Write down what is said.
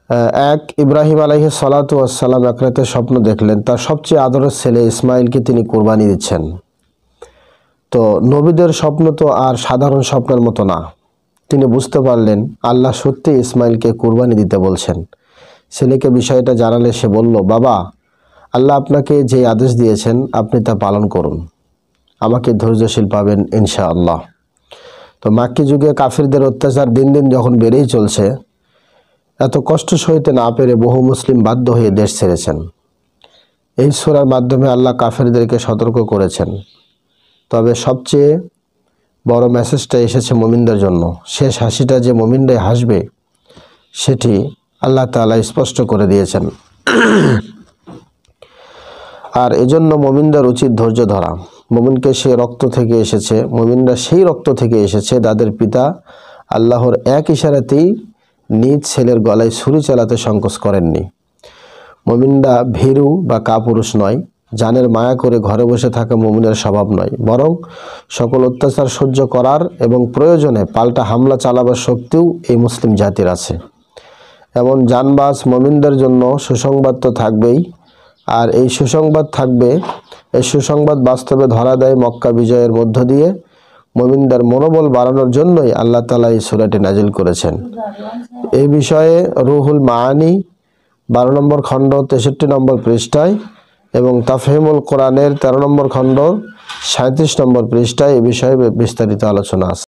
এক ইব্রাহিম আলাইহিস সালাতু ওয়াস সালাম এক রাতে স্বপ্ন দেখলেন তার সবচেয়ে আদরের ছেলে ইসমাইলকে তিনি কুরবানি দিচ্ছেন। তো নবীদের স্বপ্ন তো আর সাধারণ স্বপ্নের মতো না। তিনি বুঝতে পারলেন আল্লাহ সত্যি ইসমাইলকে কুরবানি দিতে বলছেন। ছেলেকে বিষয়টা জানালে সে বলল, বাবা, আল্লাহ আপনাকে যে আদেশ দিয়েছেন আপনি তা পালন করুন, আমাকে ধৈর্যশীল পাবেন ইনশাআল্লাহ। তো মাক্কি যুগে কাফিরদের অত্যাচার দিন দিন যখন বেড়েই চলছে, এত কষ্ট সইতে না পেরে বহু মুসলিম বাধ্য হয়ে দেশ ছেড়েছেন। এই সূরার মাধ্যমে আল্লাহ কাফিরদেরকে সতর্ক করেছেন। তবে সবচেয়ে বড় মেসেজটা এসেছে মুমিনদের জন্য। শেষ হাসিটা যে মুমিনরাই হাসবে সেটি আল্লাহ তাআলা স্পষ্ট করে দিয়েছেন। আর এজন্য মুমিনদের উচিত ধৈর্য ধরা। মুমিনকে সে রক্ত থেকে এসেছে, মুমিনরা সেই রক্ত থেকে এসেছে যাদের পিতা আল্লাহর এক ইশারাতেই নিজ ছেলের গলায় ছুরি চালাতে সংকোচ করেননি। মুমিনরা ভীরু বা কাপুরুষ নয়, জানের মায়া করে ঘরে বসে থাকা মুমিনের স্বভাব নয়, বরং সকল অত্যাচার সহ্য করার এবং প্রয়োজনে পাল্টা হামলা চালাবার শক্তিও এই মুসলিম জাতির আছে। এমন জানবাজ মুমিনদের জন্য সুসংবাদ তো থাকবেই। আর এই সুসংবাদ থাকবে, এই সুসংবাদ বাস্তবে ধরা দেয় মক্কা বিজয়ের মধ্য দিয়ে। মুমিনদের মনোবল বাড়ানোর জন্যই আল্লাহ তাআলা এই সূরাটি নাজিল করেছেন। এই বিষয়ে রুহুল মাআনি 12 নম্বর খণ্ড 63 নম্বর পৃষ্ঠায় এবং তাফহিমুল কোরআনের 13 নম্বর খণ্ড 37 নম্বর পৃষ্ঠায় এ বিষয়ে বিস্তারিত আলোচনা আছে।